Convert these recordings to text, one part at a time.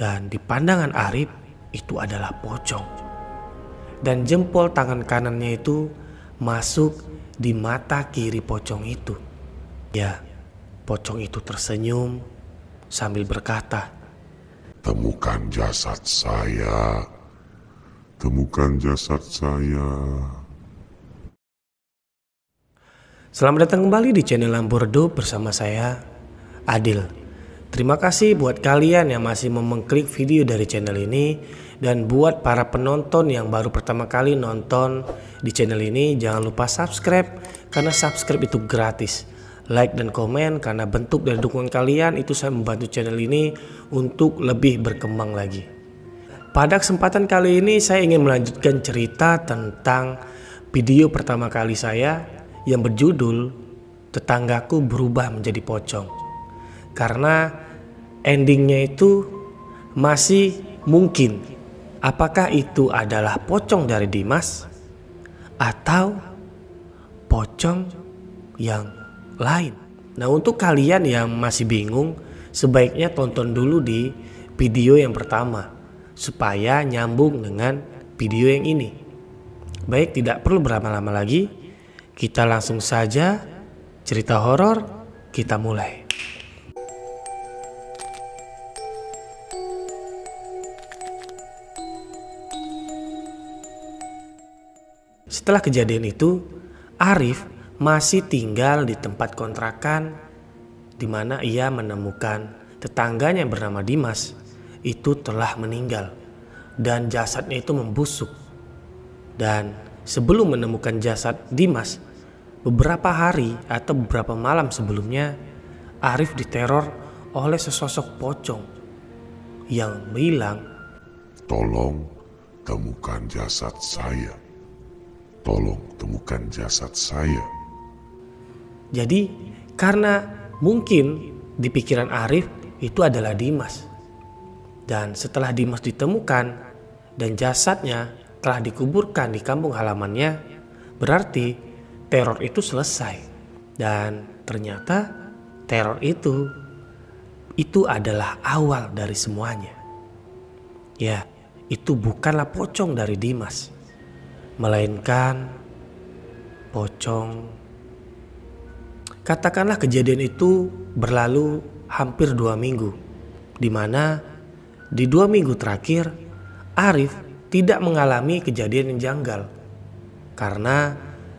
Dan di pandangan Arif itu adalah pocong. Dan jempol tangan kanannya itu masuk di mata kiri pocong itu. Ya, pocong itu tersenyum sambil berkata, Temukan jasad saya. Temukan jasad saya. Selamat datang kembali di channel Lampu Redup bersama saya, Adil. Terima kasih buat kalian yang masih mau mengklik video dari channel ini. Dan buat para penonton yang baru pertama kali nonton di channel ini, jangan lupa subscribe, karena subscribe itu gratis. Like dan komen, karena bentuk dari dukungan kalian itu saya membantu channel ini untuk lebih berkembang lagi. Pada kesempatan kali ini saya ingin melanjutkan cerita tentang video pertama kali saya yang berjudul Tetanggaku Berubah Menjadi Pocong. Karena endingnya itu masih mungkin apakah itu adalah pocong dari Dimas atau pocong yang lain. Nah, untuk kalian yang masih bingung, sebaiknya tonton dulu di video yang pertama supaya nyambung dengan video yang ini. Baik, tidak perlu berlama-lama lagi, kita langsung saja cerita horor kita mulai. Setelah kejadian itu, Arif masih tinggal di tempat kontrakan di mana ia menemukan tetangganya yang bernama Dimas itu telah meninggal dan jasadnya itu membusuk. Dan sebelum menemukan jasad Dimas, beberapa hari atau beberapa malam sebelumnya, Arif diteror oleh sesosok pocong yang bilang, Tolong temukan jasad saya. Tolong temukan jasad saya. Jadi karena mungkin di pikiran Arif itu adalah Dimas. Dan setelah Dimas ditemukan dan jasadnya telah dikuburkan di kampung halamannya, berarti teror itu selesai. Dan ternyata teror itu adalah awal dari semuanya. Ya, itu bukanlah pocong dari Dimas, melainkan pocong. Katakanlah kejadian itu berlalu hampir 2 minggu, di mana di 2 minggu terakhir Arif tidak mengalami kejadian yang janggal. Karena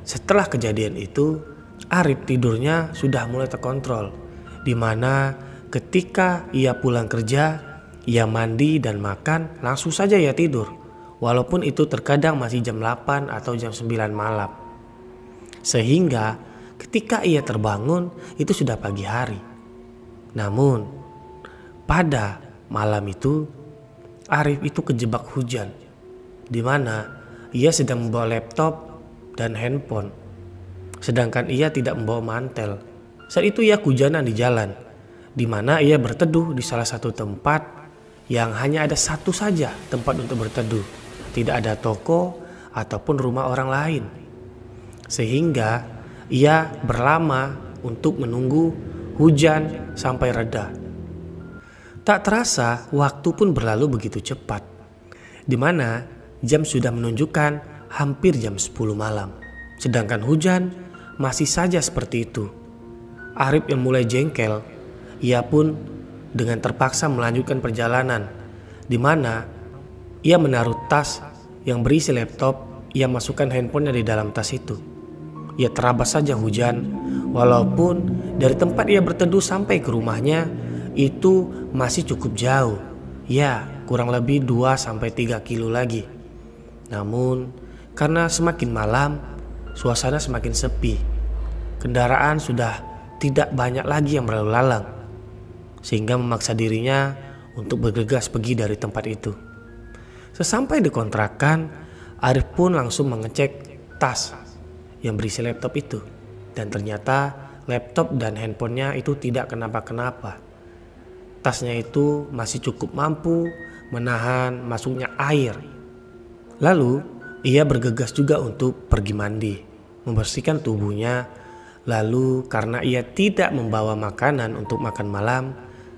setelah kejadian itu Arif tidurnya sudah mulai terkontrol, di mana ketika ia pulang kerja, ia mandi dan makan, langsung saja ia tidur. Walaupun itu terkadang masih jam 8 atau jam 9 malam. Sehingga ketika ia terbangun itu sudah pagi hari. Namun pada malam itu Arif itu kejebak hujan, di mana ia sedang membawa laptop dan handphone, sedangkan ia tidak membawa mantel. Saat itu ia kehujanan di jalan, di mana ia berteduh di salah satu tempat yang hanya ada satu saja tempat untuk berteduh. Tidak ada toko ataupun rumah orang lain. Sehingga ia berlama untuk menunggu hujan sampai reda. Tak terasa waktu pun berlalu begitu cepat, di mana jam sudah menunjukkan hampir jam 10 malam. Sedangkan hujan masih saja seperti itu. Arif yang mulai jengkel, ia pun dengan terpaksa melanjutkan perjalanan, di mana ia menaruh tas yang berisi laptop, ia masukkan handphonenya di dalam tas itu. Ia terabas saja hujan, walaupun dari tempat ia berteduh sampai ke rumahnya itu masih cukup jauh. Ya, kurang lebih 2-3 kilo lagi. Namun karena semakin malam, suasana semakin sepi. Kendaraan sudah tidak banyak lagi yang berlalu lalang, sehingga memaksa dirinya untuk bergegas pergi dari tempat itu. Sesampai di kontrakan, Arif pun langsung mengecek tas yang berisi laptop itu. Dan ternyata laptop dan handphonenya itu tidak kenapa-kenapa. Tasnya itu masih cukup mampu menahan masuknya air. Lalu ia bergegas juga untuk pergi mandi, membersihkan tubuhnya. Lalu karena ia tidak membawa makanan untuk makan malam,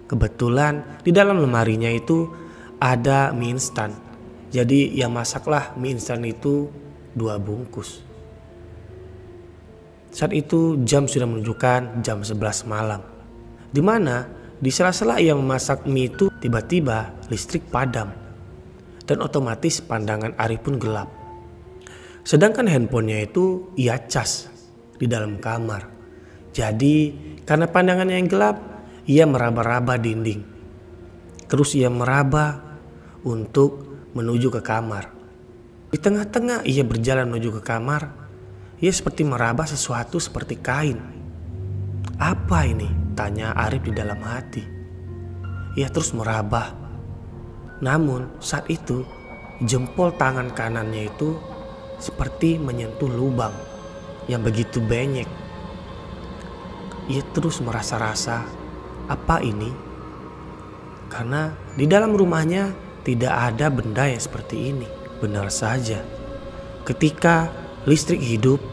kebetulan di dalam lemarinya itu ada mie instan. Jadi ia masaklah mie instan itu 2 bungkus. Saat itu jam sudah menunjukkan jam 11 malam. Di mana di sela-sela ia memasak mie itu tiba-tiba listrik padam. Dan otomatis pandangan Arif pun gelap. Sedangkan handphonenya itu ia cas di dalam kamar. Jadi karena pandangannya yang gelap, ia meraba-raba dinding. Terus ia meraba untuk menuju ke kamar. Di tengah-tengah ia berjalan menuju ke kamar, ia seperti meraba sesuatu seperti kain. Apa ini? Tanya Arif di dalam hati. Ia terus meraba. Namun saat itu jempol tangan kanannya itu seperti menyentuh lubang yang begitu banyak. Ia terus merasa-rasa, apa ini? Karena di dalam rumahnya tidak ada benda yang seperti ini. Benar saja, ketika listrik hidup,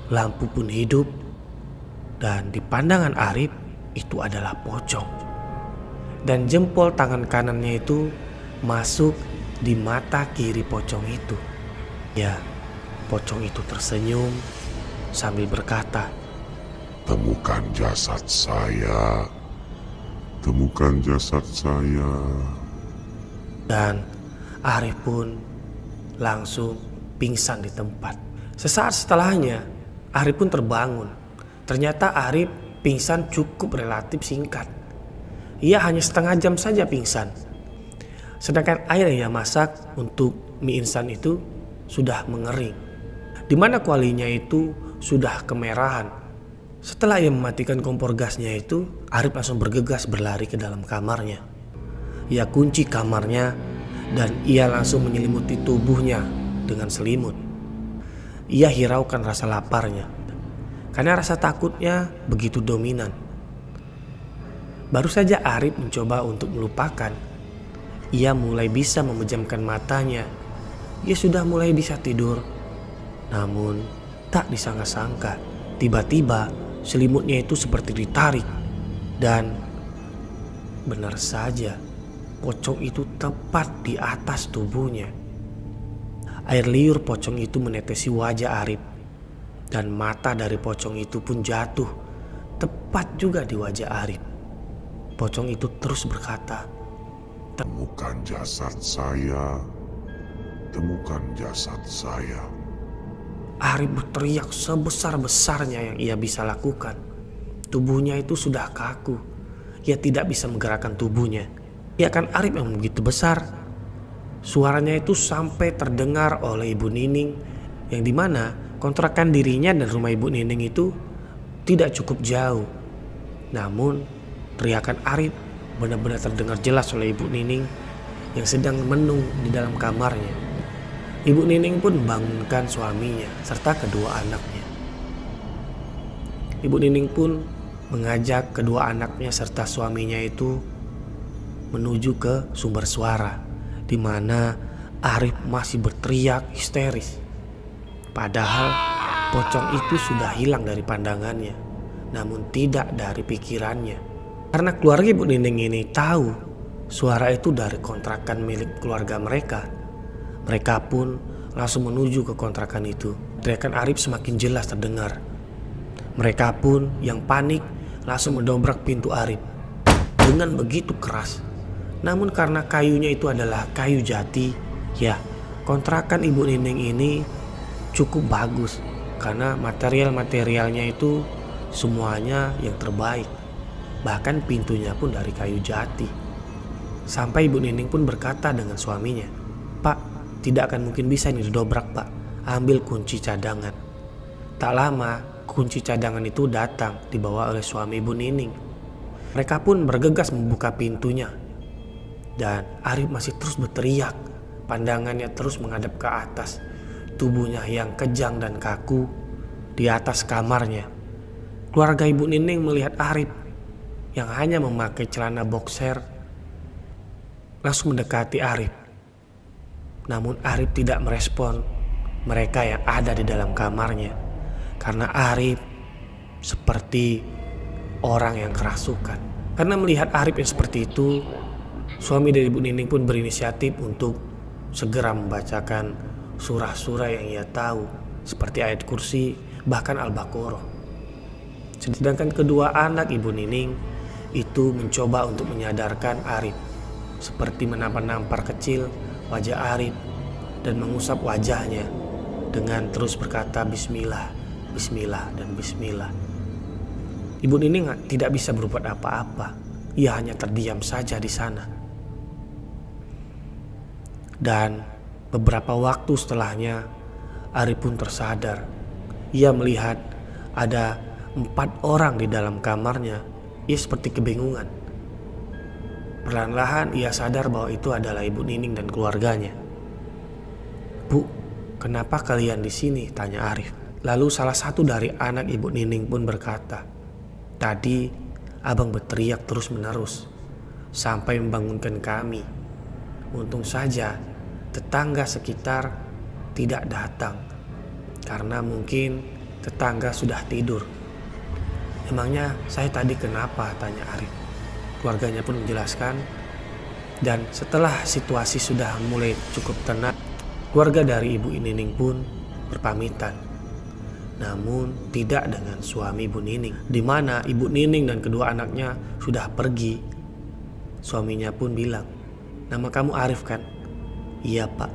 lampu pun hidup, dan di pandangan Arif itu adalah pocong. Dan jempol tangan kanannya itu masuk di mata kiri pocong itu. Ya, pocong itu tersenyum sambil berkata, Temukan jasad saya. Temukan jasad saya. Dan Arif pun langsung pingsan di tempat. Sesaat setelahnya Arif pun terbangun. Ternyata Arif pingsan cukup relatif singkat. Ia hanya setengah jam saja pingsan. Sedangkan air yang ia masak untuk mie instan itu sudah mengering. Di mana kualinya itu sudah kemerahan. Setelah ia mematikan kompor gasnya itu, Arif langsung bergegas berlari ke dalam kamarnya. Ia kunci kamarnya dan ia langsung menyelimuti tubuhnya dengan selimut. Ia hiraukan rasa laparnya karena rasa takutnya begitu dominan. Baru saja Arif mencoba untuk melupakan, ia mulai bisa memejamkan matanya. Ia sudah mulai bisa tidur. Namun tak disangka-sangka, tiba-tiba selimutnya itu seperti ditarik. Dan benar saja, pocong itu tepat di atas tubuhnya. Air liur pocong itu menetesi wajah Arif. Dan mata dari pocong itu pun jatuh tepat juga di wajah Arif. Pocong itu terus berkata, Temukan jasad saya. Temukan jasad saya. Arif berteriak sebesar-besarnya yang ia bisa lakukan. Tubuhnya itu sudah kaku. Ia tidak bisa menggerakkan tubuhnya. Ia kan Arif yang begitu besar. Suaranya itu sampai terdengar oleh Ibu Nining, yang dimana kontrakan dirinya dan rumah Ibu Nining itu tidak cukup jauh. Namun teriakan Arif benar-benar terdengar jelas oleh Ibu Nining yang sedang menung di dalam kamarnya. Ibu Nining pun membangunkan suaminya serta kedua anaknya. Ibu Nining pun mengajak kedua anaknya serta suaminya itu menuju ke sumber suara, di mana Arif masih berteriak histeris. Padahal pocong itu sudah hilang dari pandangannya, namun tidak dari pikirannya. Karena keluarga Ibu Nining ini tahu suara itu dari kontrakan milik keluarga mereka. Mereka pun langsung menuju ke kontrakan itu. Teriakan Arif semakin jelas terdengar. Mereka pun yang panik langsung mendobrak pintu Arif dengan begitu keras. Namun karena kayunya itu adalah kayu jati, ya kontrakan Ibu Nining ini cukup bagus. Karena material-materialnya itu semuanya yang terbaik. Bahkan pintunya pun dari kayu jati. Sampai Ibu Nining pun berkata dengan suaminya, Pak, tidak akan mungkin bisa ini didobrak, Pak. Ambil kunci cadangan. Tak lama kunci cadangan itu datang dibawa oleh suami Ibu Nining. Mereka pun bergegas membuka pintunya. Dan Arif masih terus berteriak. Pandangannya terus menghadap ke atas. Tubuhnya yang kejang dan kaku di atas kamarnya. Keluarga Ibu Nining melihat Arif yang hanya memakai celana boxer langsung mendekati Arif. Namun Arif tidak merespon mereka yang ada di dalam kamarnya. Karena Arif seperti orang yang kerasukan. Karena melihat Arif yang seperti itu, Suami dari Ibu Nining pun berinisiatif untuk segera membacakan surah-surah yang ia tahu, seperti ayat kursi, bahkan Al-Baqarah. Sedangkan kedua anak Ibu Nining itu mencoba untuk menyadarkan Arif, seperti menampar-nampar kecil wajah Arif dan mengusap wajahnya dengan terus berkata bismillah, bismillah, dan bismillah. Ibu Nining tidak bisa berbuat apa-apa. Ia hanya terdiam saja di sana. Dan beberapa waktu setelahnya, Arif pun tersadar. Ia melihat ada 4 orang di dalam kamarnya. Ia seperti kebingungan. Perlahan-lahan ia sadar bahwa itu adalah Ibu Nining dan keluarganya. "Bu, kenapa kalian di sini?" tanya Arif. Lalu salah satu dari anak Ibu Nining pun berkata, "Tadi abang berteriak terus-menerus sampai membangunkan kami. Untung saja tetangga sekitar tidak datang karena mungkin tetangga sudah tidur." "Emangnya saya tadi kenapa?" tanya Arif. Keluarganya pun menjelaskan, dan setelah situasi sudah mulai cukup tenang, keluarga dari Ibu Nining pun berpamitan. Namun tidak dengan suami Ibu Nining, di mana Ibu Nining dan kedua anaknya sudah pergi. Suaminya pun bilang, "Nama kamu Arif kan?" "Iya Pak."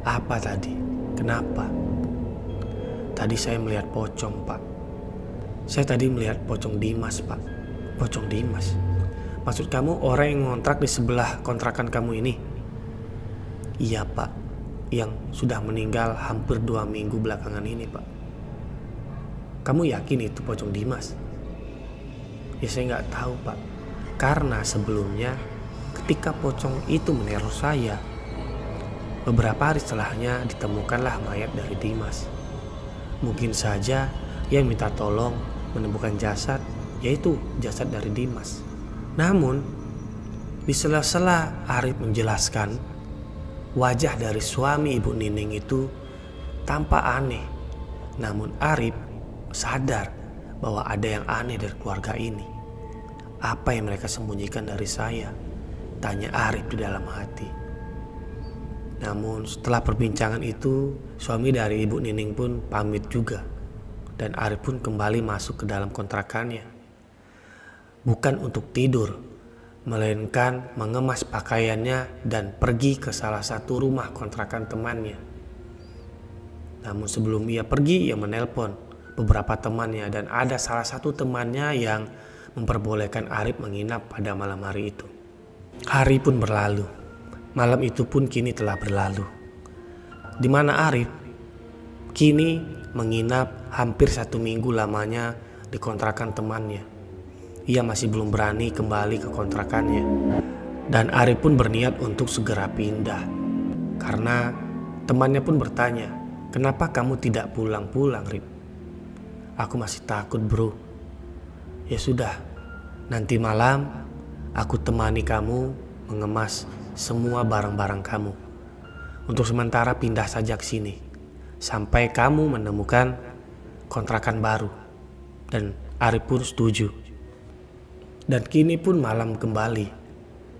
"Apa tadi? Kenapa?" "Tadi saya melihat pocong Pak." "Saya tadi melihat pocong Dimas Pak." "Pocong Dimas? Maksud kamu orang yang ngontrak di sebelah kontrakan kamu ini?" "Iya Pak, yang sudah meninggal hampir 2 minggu belakangan ini Pak." "Kamu yakin itu pocong Dimas?" "Ya saya nggak tahu Pak, karena sebelumnya ketika pocong itu meneror saya, beberapa hari setelahnya ditemukanlah mayat dari Dimas. Mungkin saja yang minta tolong menemukan jasad, yaitu jasad dari Dimas." Namun di sela-sela Arif menjelaskan, wajah dari suami Ibu Nining itu tampak aneh. Namun Arif sadar bahwa ada yang aneh dari keluarga ini. "Apa yang mereka sembunyikan dari saya?" tanya Arif di dalam hati. Namun setelah perbincangan itu, suami dari Ibu Nining pun pamit juga, dan Arif pun kembali masuk ke dalam kontrakannya. Bukan untuk tidur, melainkan mengemas pakaiannya dan pergi ke salah satu rumah kontrakan temannya. Namun sebelum ia pergi, ia menelpon beberapa temannya, dan ada salah satu temannya yang memperbolehkan Arif menginap pada malam hari itu. Hari pun berlalu. Malam itu pun kini telah berlalu, di mana Arif kini menginap hampir 1 minggu lamanya di kontrakan temannya. Ia masih belum berani kembali ke kontrakannya, dan Arif pun berniat untuk segera pindah. Karena temannya pun bertanya, "Kenapa kamu tidak pulang-pulang, Rip?" "Aku masih takut bro." "Ya sudah, nanti malam aku temani kamu mengemas semua barang-barang kamu. Untuk sementara pindah saja ke sini sampai kamu menemukan kontrakan baru." Dan Arif pun setuju. Dan kini pun malam kembali,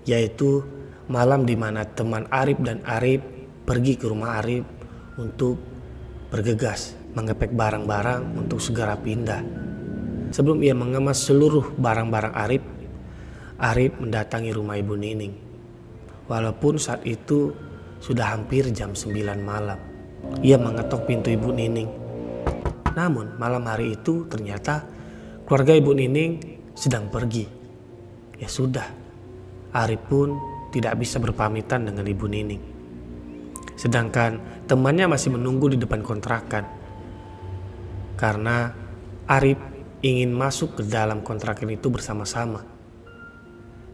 yaitu malam di mana teman Arif dan Arif pergi ke rumah Arif untuk bergegas mengepek barang-barang untuk segera pindah. Sebelum ia mengemas seluruh barang-barang Arif, Arif mendatangi rumah Ibu Nining. Walaupun saat itu sudah hampir jam 9 malam, ia mengetok pintu Ibu Nining. Namun malam hari itu ternyata keluarga Ibu Nining sedang pergi. Ya sudah, Arif pun tidak bisa berpamitan dengan Ibu Nining. Sedangkan temannya masih menunggu di depan kontrakan. Karena Arif ingin masuk ke dalam kontrakan itu bersama-sama.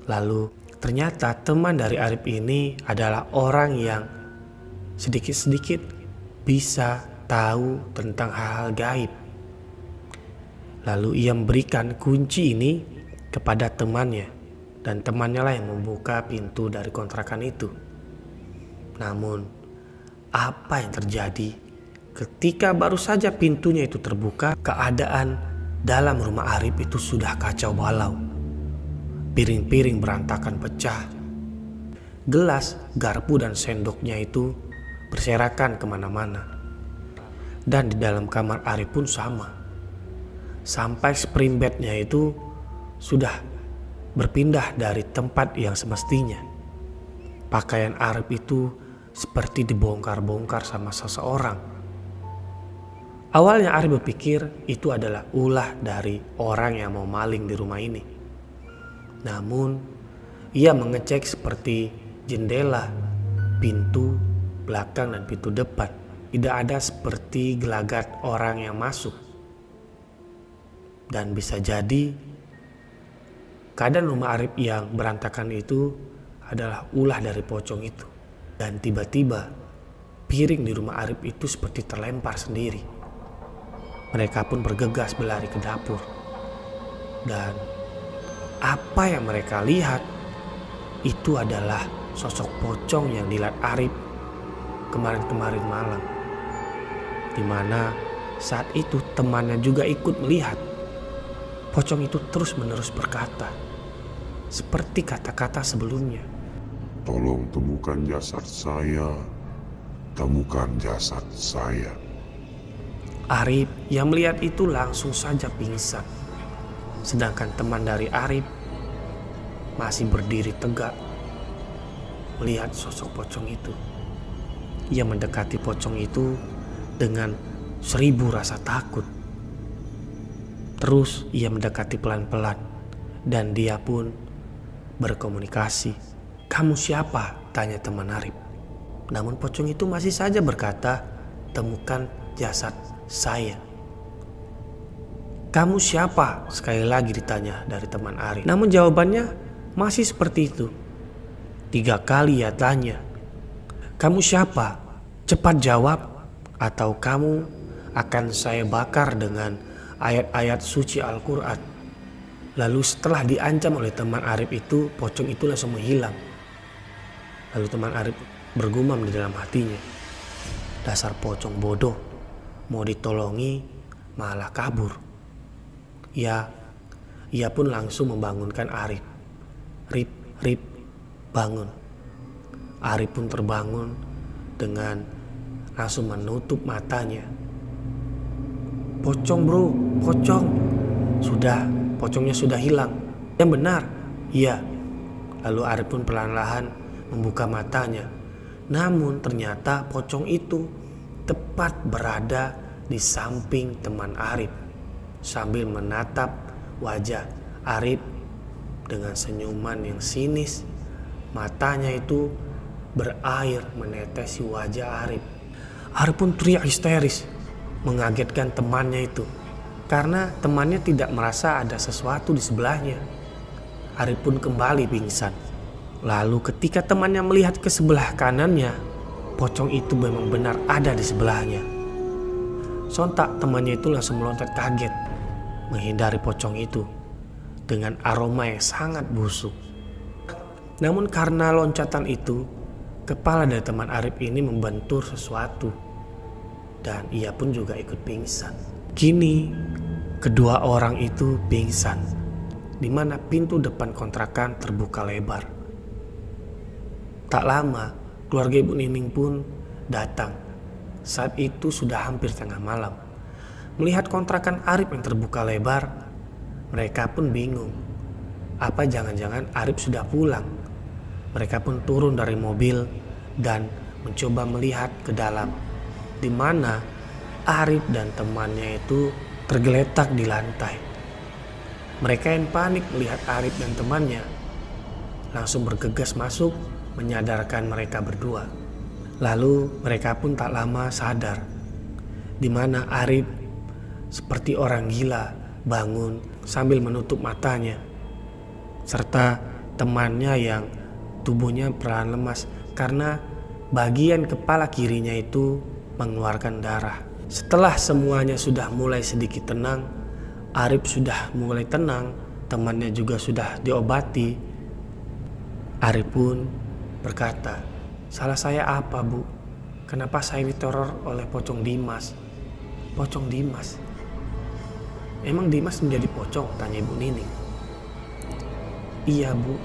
Lalu ternyata teman dari Arif ini adalah orang yang sedikit-sedikit bisa tahu tentang hal-hal gaib. Lalu ia memberikan kunci ini kepada temannya, dan temannya lah yang membuka pintu dari kontrakan itu. Namun apa yang terjadi ketika baru saja pintunya itu terbuka? Keadaan dalam rumah Arif itu sudah kacau balau. Piring-piring berantakan pecah, Gelas, garpu, dan sendoknya itu berserakan kemana-mana. Dan di dalam kamar Arif pun sama. Sampai spring bednya itu sudah berpindah dari tempat yang semestinya. Pakaian Arif itu seperti dibongkar-bongkar sama seseorang. Awalnya Arif berpikir itu adalah ulah dari orang yang mau maling di rumah ini. Namun ia mengecek seperti jendela, pintu belakang, dan pintu depan. Tidak ada seperti gelagat orang yang masuk. Dan bisa jadi keadaan rumah Arif yang berantakan itu adalah ulah dari pocong itu. Dan tiba-tiba piring di rumah Arif itu seperti terlempar sendiri. Mereka pun bergegas berlari ke dapur. Dan apa yang mereka lihat itu adalah sosok pocong yang dilihat Arif kemarin-kemarin malam. Dimana saat itu temannya juga ikut melihat. Pocong itu terus-menerus berkata, seperti kata-kata sebelumnya. Tolong temukan jasad saya. Temukan jasad saya. Arif yang melihat itu langsung saja pingsan. Sedangkan teman dari Arif masih berdiri tegak melihat sosok pocong itu. Ia mendekati pocong itu dengan 1000 rasa takut. Terus ia mendekati pelan-pelan dan dia pun berkomunikasi. "Kamu siapa?" tanya teman Arif. Namun pocong itu masih saja berkata, "Temukan jasad saya." "Kamu siapa?" sekali lagi ditanya dari teman Arif. Namun jawabannya masih seperti itu. 3 kali ia tanya, "Kamu siapa? Cepat jawab, atau kamu akan saya bakar dengan ayat-ayat suci Al-Quran." Lalu setelah diancam oleh teman Arif itu, pocong itu langsung menghilang. Lalu teman Arif bergumam di dalam hatinya, "Dasar pocong bodoh, mau ditolongi malah kabur." Ia pun langsung membangunkan Arif. Rip, bangun." Arif pun terbangun dengan langsung menutup matanya. "Pocong bro, pocong." Pocongnya sudah hilang." "Yang benar." "Iya." Lalu Arif pun perlahan-lahan membuka matanya. Namun ternyata pocong itu tepat berada di samping teman Arif sambil menatap wajah Arif dengan senyuman yang sinis. Matanya itu berair menetesi wajah Arif. Arif pun teriak histeris, mengagetkan temannya itu karena temannya tidak merasa ada sesuatu di sebelahnya. Arif pun kembali pingsan. Lalu ketika temannya melihat ke sebelah kanannya, pocong itu memang benar ada di sebelahnya. Sontak temannya itu langsung meloncat kaget menghindari pocong itu dengan aroma yang sangat busuk. Namun karena loncatan itu, kepala dari teman Arif ini membentur sesuatu dan ia pun juga ikut pingsan. Kini kedua orang itu pingsan, di mana pintu depan kontrakan terbuka lebar. Tak lama keluarga Ibu Nining pun datang. Saat itu sudah hampir tengah malam. Melihat kontrakan Arif yang terbuka lebar, mereka pun bingung. Apa jangan-jangan Arif sudah pulang? Mereka pun turun dari mobil dan mencoba melihat ke dalam, di mana Arif dan temannya itu tergeletak di lantai. Mereka yang panik melihat Arif dan temannya langsung bergegas masuk menyadarkan mereka berdua. Lalu mereka pun tak lama sadar, di mana Arif seperti orang gila bangun sambil menutup matanya, serta temannya yang tubuhnya perlahan lemas karena bagian kepala kirinya itu mengeluarkan darah. Setelah semuanya sudah mulai sedikit tenang, Arif sudah mulai tenang, temannya juga sudah diobati. Arif pun berkata, "Salah saya apa, Bu? Kenapa saya diteror oleh pocong Dimas?" "Pocong Dimas? Emang Dimas menjadi pocong?" tanya Ibu Nining. "Iya, Bu.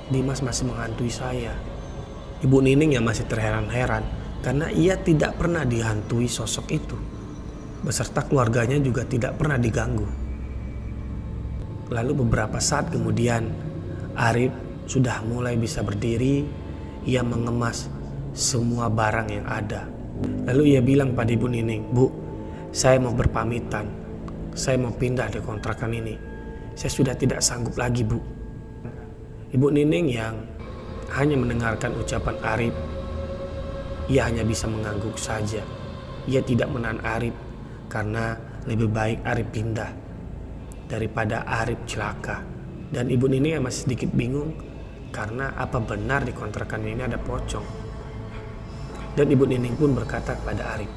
Dimas masih menghantui saya. Ibu Nining yang masih terheran-heran karena ia tidak pernah dihantui sosok itu. Beserta keluarganya juga tidak pernah diganggu. Lalu beberapa saat kemudian, Arif sudah mulai bisa berdiri. Ia mengemas semua barang yang ada. Lalu ia bilang pada Ibu Nining, "Bu, saya mau berpamitan. Saya mau pindah di kontrakan ini. Saya sudah tidak sanggup lagi, Bu." Ibu Nining yang hanya mendengarkan ucapan Arif, ia hanya bisa mengangguk saja. Ia tidak menahan Arif karena lebih baik Arif pindah daripada Arif celaka. Dan Ibu Nining yang masih sedikit bingung karena apa benar di kontrakan ini ada pocong. Dan Ibu Nining pun berkata kepada Arif,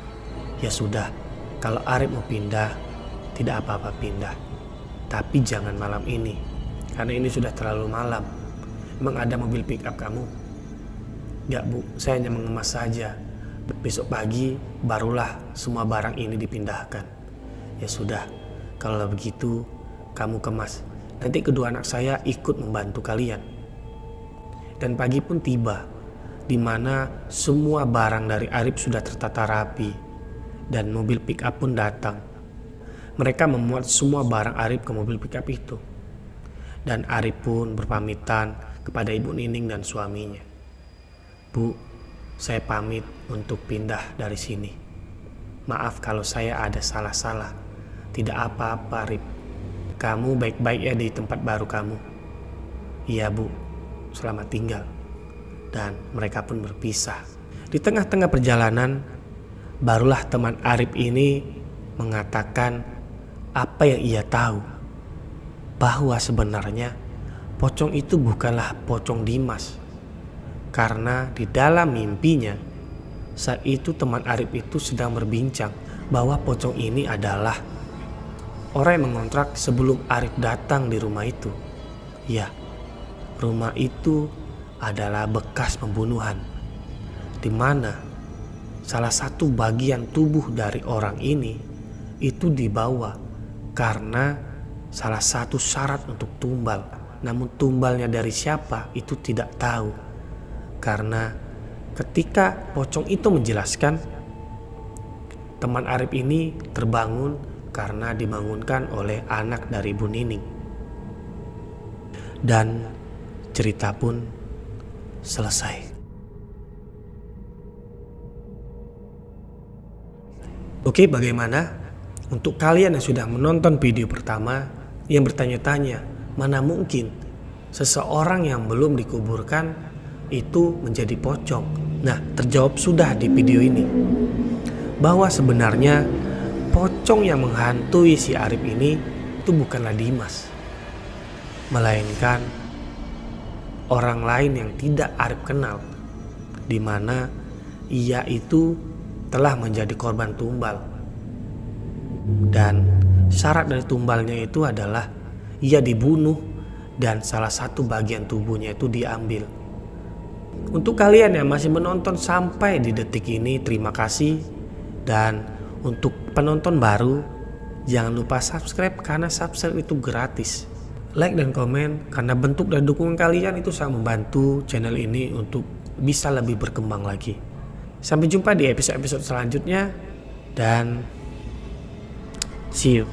"Ya sudah, kalau Arif mau pindah, tidak apa-apa pindah. Tapi jangan malam ini, karena ini sudah terlalu malam. Emang ada mobil pick up kamu?" "Ya Bu, saya hanya mengemas saja. Besok pagi barulah semua barang ini dipindahkan." "Ya sudah, kalau begitu kamu kemas. Nanti kedua anak saya ikut membantu kalian." Dan pagi pun tiba, di mana semua barang dari Arif sudah tertata rapi dan mobil pick up pun datang. Mereka memuat semua barang Arif ke mobil pick up itu. Dan Arif pun berpamitan kepada Ibu Nining dan suaminya. "Bu, saya pamit untuk pindah dari sini. Maaf kalau saya ada salah-salah. Tidak apa-apa, Arif. Kamu baik-baik ya di tempat baru kamu." "Iya Bu, selamat tinggal." Dan mereka pun berpisah. Di tengah-tengah perjalanan, barulah teman Arif ini mengatakan apa yang ia tahu, bahwa sebenarnya pocong itu bukanlah pocong Dimas. Karena di dalam mimpinya, saat itu teman Arif itu sedang berbincang bahwa pocong ini adalah orang yang mengontrak sebelum Arif datang di rumah itu. Ya, rumah itu adalah bekas pembunuhan, di mana salah satu bagian tubuh dari orang ini itu dibawa karena salah satu syarat untuk tumbal. Namun tumbalnya dari siapa itu tidak tahu. Karena ketika pocong itu menjelaskan, teman Arif ini terbangun karena dibangunkan oleh anak dari Ibu Nining. Dan cerita pun selesai. Oke, bagaimana? Untuk kalian yang sudah menonton video pertama yang bertanya-tanya, mana mungkin seseorang yang belum dikuburkan itu menjadi pocong? Nah, terjawab sudah di video ini. Bahwa sebenarnya pocong yang menghantui si Arif ini itu bukanlah Dimas, melainkan orang lain yang tidak Arif kenal, di mana ia itu telah menjadi korban tumbal. Dan syarat dari tumbalnya itu adalah ia dibunuh dan salah satu bagian tubuhnya itu diambil. Untuk kalian yang masih menonton sampai di detik ini, terima kasih. Dan untuk penonton baru, jangan lupa subscribe karena subscribe itu gratis. Like dan komen karena bentuk dan dukungan kalian itu sangat membantu channel ini untuk bisa lebih berkembang lagi. Sampai jumpa di episode-episode selanjutnya dan see you.